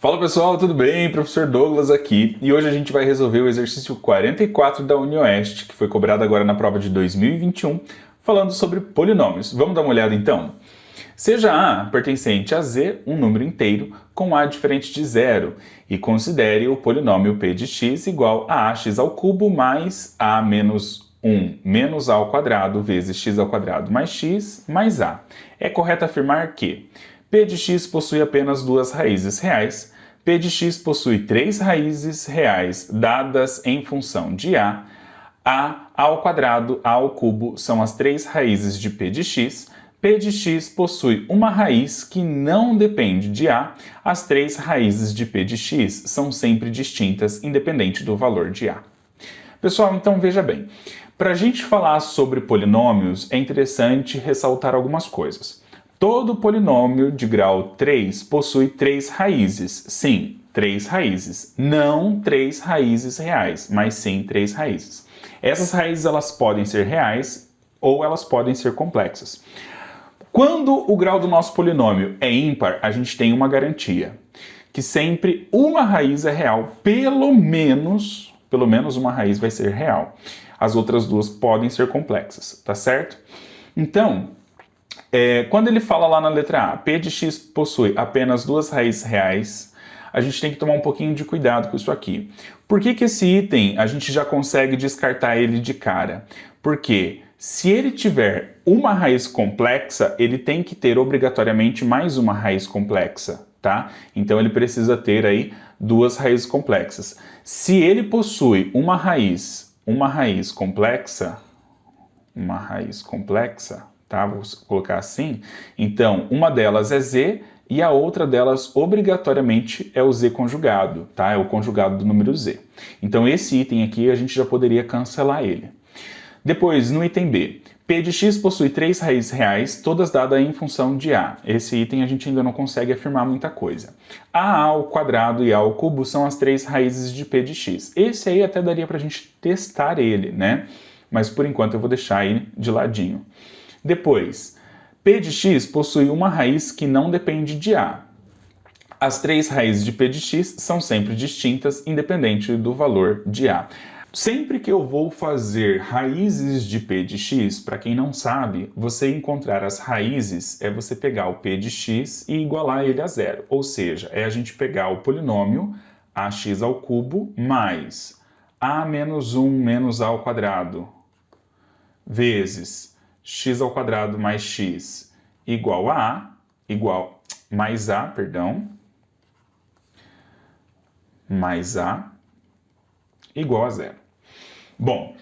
Fala pessoal, tudo bem? Professor Douglas aqui e hoje a gente vai resolver o exercício 44 da UniOeste, que foi cobrado agora na prova de 2021, falando sobre polinômios. Vamos dar uma olhada então? Seja A pertencente a Z um número inteiro com A diferente de zero e considere o polinômio p de x igual a ax ao cubo mais a menos 1 menos a ao quadrado vezes x ao quadrado mais x mais a. É correto afirmar que p de x possui apenas duas raízes reais, p de x possui três raízes reais dadas em função de a ao quadrado, a ao cubo são as três raízes de p de x possui uma raiz que não depende de a, as três raízes de p de x são sempre distintas, independente do valor de a. Pessoal, então veja bem, para a gente falar sobre polinômios é interessante ressaltar algumas coisas. Todo polinômio de grau 3 possui três raízes. Sim, três raízes. Não três raízes reais, mas sim três raízes. Essas raízes elas podem ser reais ou elas podem ser complexas. Quando o grau do nosso polinômio é ímpar, a gente tem uma garantia, que sempre uma raiz é real, pelo menos uma raiz vai ser real. As outras duas podem ser complexas, tá certo? Então, quando ele fala lá na letra A, p de x possui apenas duas raízes reais, a gente tem que tomar um pouquinho de cuidado com isso aqui. Por que esse item a gente já consegue descartar ele de cara? Porque se ele tiver uma raiz complexa, ele tem que ter obrigatoriamente mais uma raiz complexa, tá? Então ele precisa ter aí duas raízes complexas. Se ele possui uma raiz complexa, tá? Vou colocar assim. Então, uma delas é z e a outra delas obrigatoriamente é o z conjugado, tá? É o conjugado do número z. Então, esse item aqui a gente já poderia cancelar ele. Depois, no item B, p de x possui três raízes reais, todas dadas em função de a. Esse item a gente ainda não consegue afirmar muita coisa. A ao quadrado e a ao cubo são as três raízes de p de x. Esse aí até daria para a gente testar ele, né? Mas por enquanto eu vou deixar ele de ladinho. Depois, p de x possui uma raiz que não depende de a. As três raízes de p de x são sempre distintas, independente do valor de a. Sempre que eu vou fazer raízes de p de x, para quem não sabe, você encontrar as raízes é você pegar o p de x e igualar ele a zero. Ou seja, é a gente pegar o polinômio ax ao cubo mais a menos 1 menos a ao quadrado vezes x ao quadrado mais x igual a mais a igual a zero. Bom,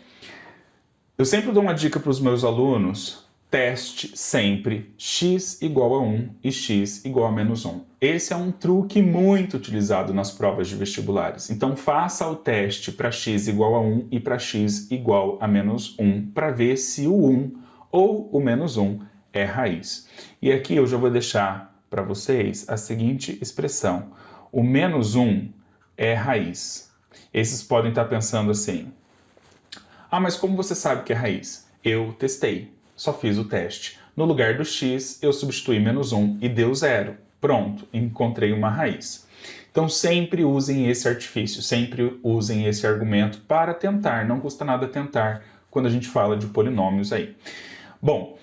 eu sempre dou uma dica para os meus alunos: teste sempre x igual a 1 e x igual a menos 1. Esse é um truque muito utilizado nas provas de vestibulares. Então faça o teste para x igual a 1 e para x igual a menos 1 para ver se o 1 ou o menos 1 é raiz. E aqui eu já vou deixar para vocês a seguinte expressão: o menos 1 é raiz. Esses podem estar pensando assim: ah, mas como você sabe que é raiz? Eu testei, só fiz o teste. No lugar do x, eu substituí menos 1 e deu zero. Pronto, encontrei uma raiz. Então sempre usem esse artifício, sempre usem esse argumento para tentar, não custa nada tentar quando a gente fala de polinômios aí. Bom,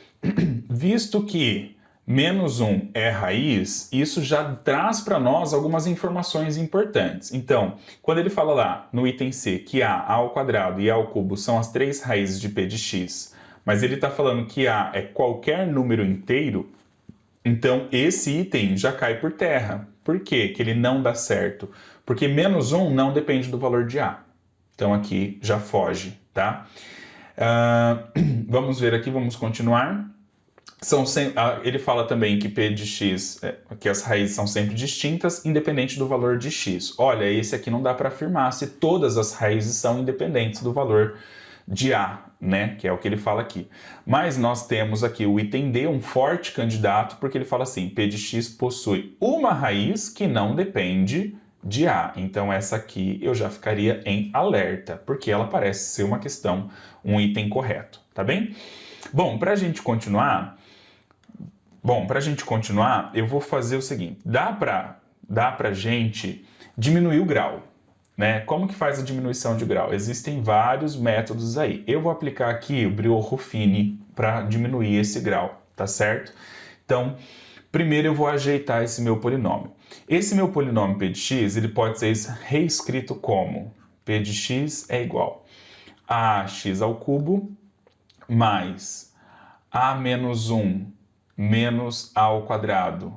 visto que menos 1 é raiz, isso já traz para nós algumas informações importantes. Então, quando ele fala lá no item C que a ao quadrado e a ao cubo são as três raízes de p de x, mas ele está falando que a é qualquer número inteiro, então esse item já cai por terra. Por quê que ele não dá certo? Porque menos 1 não depende do valor de a. Então aqui já foge, tá? Vamos ver aqui, vamos continuar. Ele fala também que p de x, que as raízes são sempre distintas, independente do valor de x. Olha, esse aqui não dá para afirmar se todas as raízes são independentes do valor de a, né? Que é o que ele fala aqui. Mas nós temos aqui o item D, um forte candidato, porque ele fala assim: p de x possui uma raiz que não depende de a. Então essa aqui eu já ficaria em alerta, porque ela parece ser uma questão, um item correto, tá bem? Bom, para a gente continuar, eu vou fazer o seguinte: dá para dá para a gente diminuir o grau, né? Como que faz a diminuição de grau? Existem vários métodos aí. Eu vou aplicar aqui o Briones-Ruffini para diminuir esse grau, tá certo? Então, primeiro eu vou ajeitar esse meu polinômio. Esse meu polinômio p de x, ele pode ser reescrito como p de x é igual a x ao cubo mais a menos 1 menos a ao quadrado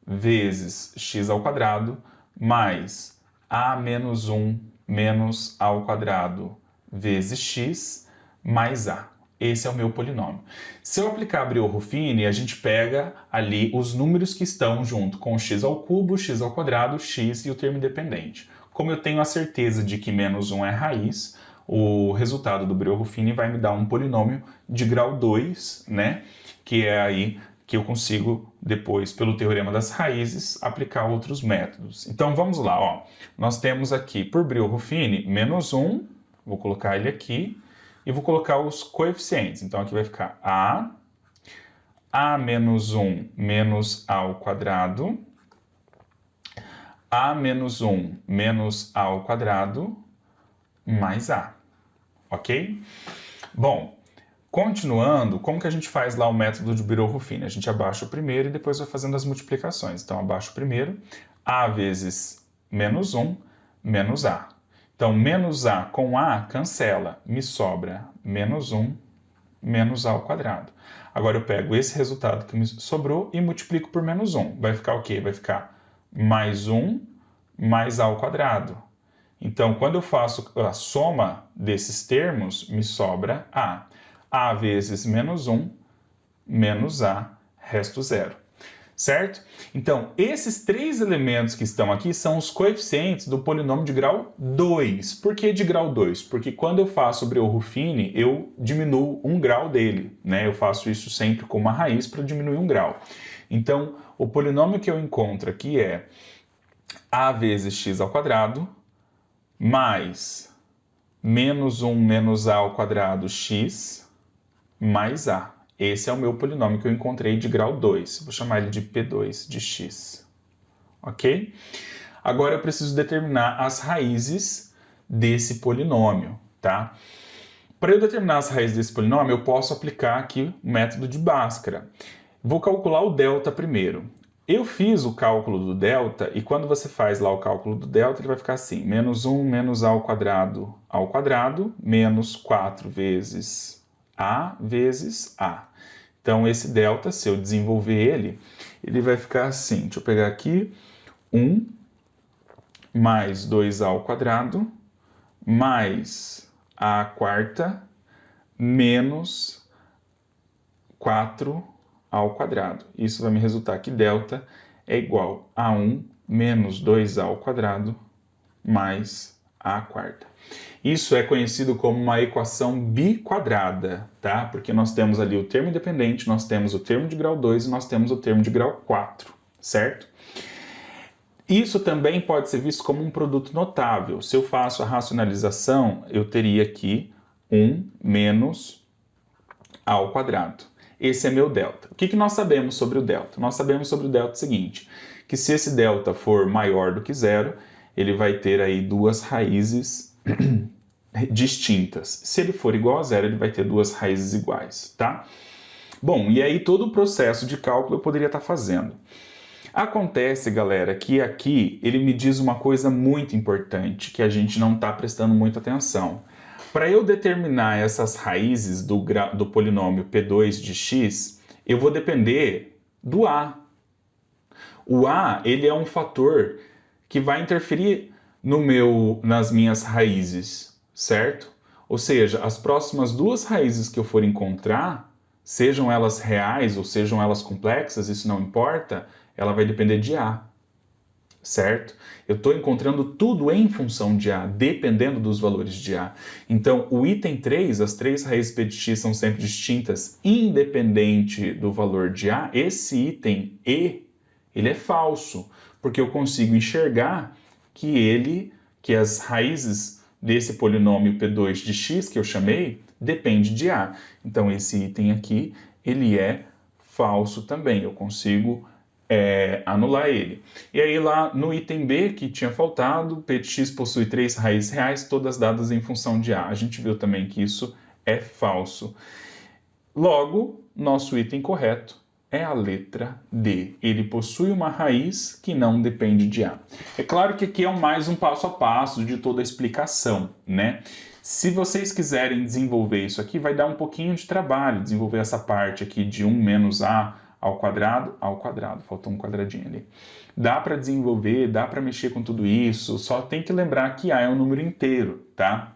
vezes x ao quadrado mais a menos 1 menos a ao quadrado vezes x mais a. Esse é o meu polinômio. Se eu aplicar Briones-Ruffini, a gente pega ali os números que estão junto com x ao cubo, x ao quadrado, x e o termo independente. Como eu tenho a certeza de que menos 1 é raiz, o resultado do Briones-Ruffini vai me dar um polinômio de grau 2, né? Que é aí que eu consigo, depois, pelo teorema das raízes, aplicar outros métodos. Então, vamos lá, ó. Nós temos aqui, por Briones-Ruffini, menos 1, vou colocar ele aqui, e vou colocar os coeficientes. Então, aqui vai ficar a menos 1 menos a ao quadrado, a menos 1 menos a ao quadrado, mais a. Ok? Bom, continuando, como que a gente faz lá o método de Briones-Ruffini? A gente abaixa o primeiro e depois vai fazendo as multiplicações. Então, abaixo o primeiro, a vezes menos 1 menos a. Então, menos a com a cancela, me sobra menos 1 menos a ao quadrado. Agora eu pego esse resultado que me sobrou e multiplico por menos 1. Vai ficar o quê? Vai ficar mais 1 mais a ao quadrado. Então, quando eu faço a soma desses termos, me sobra a. A vezes menos 1 menos a, resto zero. Certo? Então, esses três elementos que estão aqui são os coeficientes do polinômio de grau 2. Por que de grau 2? Porque quando eu faço o Briones-Ruffini, eu diminuo um grau dele, né? Eu faço isso sempre com uma raiz para diminuir um grau. Então, o polinômio que eu encontro aqui é a vezes x ao quadrado mais menos 1 menos a ao quadrado x mais a. Esse é o meu polinômio que eu encontrei de grau 2. Vou chamar ele de P2 de x. Ok? Agora eu preciso determinar as raízes desse polinômio, tá? Para eu determinar as raízes desse polinômio, eu posso aplicar aqui o método de Bhaskara. Vou calcular o delta primeiro. Eu fiz o cálculo do delta e quando você faz lá o cálculo do delta, ele vai ficar assim, menos 1 menos a ao quadrado, menos 4 vezes a vezes a. Então, esse delta, se eu desenvolver ele vai ficar assim. Deixa eu pegar aqui. 1 mais 2a ao quadrado mais a quarta menos 4 ao quadrado. Isso vai me resultar que delta é igual a 1 menos 2a ao quadrado mais a quarta. Isso é conhecido como uma equação biquadrada, tá? Porque nós temos ali o termo independente, nós temos o termo de grau 2 e nós temos o termo de grau 4, certo? Isso também pode ser visto como um produto notável. Se eu faço a racionalização, eu teria aqui 1 menos a ao quadrado. Esse é meu delta. O que nós sabemos sobre o delta? Nós sabemos sobre o delta o seguinte, que se esse delta for maior do que zero, ele vai ter aí duas raízes distintas. Se ele for igual a zero, ele vai ter duas raízes iguais, tá? Bom, e aí todo o processo de cálculo eu poderia estar fazendo. Acontece, galera, que aqui ele me diz uma coisa muito importante que a gente não está prestando muita atenção. Para eu determinar essas raízes do polinômio P2 de x, eu vou depender do a. O a, ele é um fator que vai interferir nas minhas raízes, certo? Ou seja, as próximas duas raízes que eu for encontrar, sejam elas reais ou sejam elas complexas, isso não importa, ela vai depender de a, certo? Eu estou encontrando tudo em função de a, dependendo dos valores de a. Então, o item 3, as três raízes p de x são sempre distintas, independente do valor de a. Esse item e, ele é falso, porque eu consigo enxergar que as raízes desse polinômio P2 de x que eu chamei, depende de a. Então, esse item aqui, ele é falso também. Eu consigo anular ele. E aí lá no item B, que tinha faltado, p de x possui 3 raízes reais, todas dadas em função de a. A gente viu também que isso é falso. Logo, nosso item correto é a letra D. Ele possui uma raiz que não depende de a. É claro que aqui é mais um passo a passo de toda a explicação, né? Se vocês quiserem desenvolver isso aqui, vai dar um pouquinho de trabalho, desenvolver essa parte aqui de 1 menos a ao quadrado, faltou um quadradinho ali. Dá para desenvolver, dá para mexer com tudo isso, só tem que lembrar que a é um número inteiro, tá?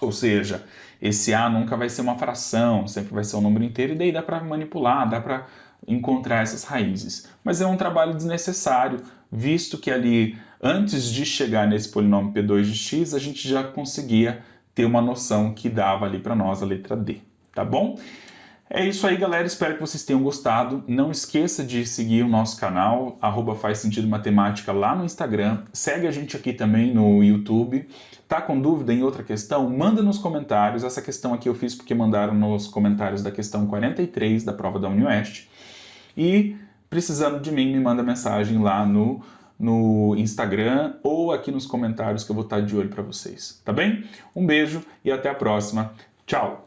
Ou seja, esse a nunca vai ser uma fração, sempre vai ser um número inteiro, e daí dá para manipular, dá para encontrar essas raízes. Mas é um trabalho desnecessário, visto que ali, antes de chegar nesse polinômio P2 de x, a gente já conseguia ter uma noção que dava ali para nós a letra D, tá bom? É isso aí, galera. Espero que vocês tenham gostado. Não esqueça de seguir o nosso canal, @faz-sentido-matemática lá no Instagram. Segue a gente aqui também no YouTube. Tá com dúvida em outra questão? Manda nos comentários. Essa questão aqui eu fiz porque mandaram nos comentários da questão 43 da prova da UniOeste. E precisando de mim, me manda mensagem lá no Instagram ou aqui nos comentários que eu vou estar de olho para vocês. Tá bem? Um beijo e até a próxima. Tchau!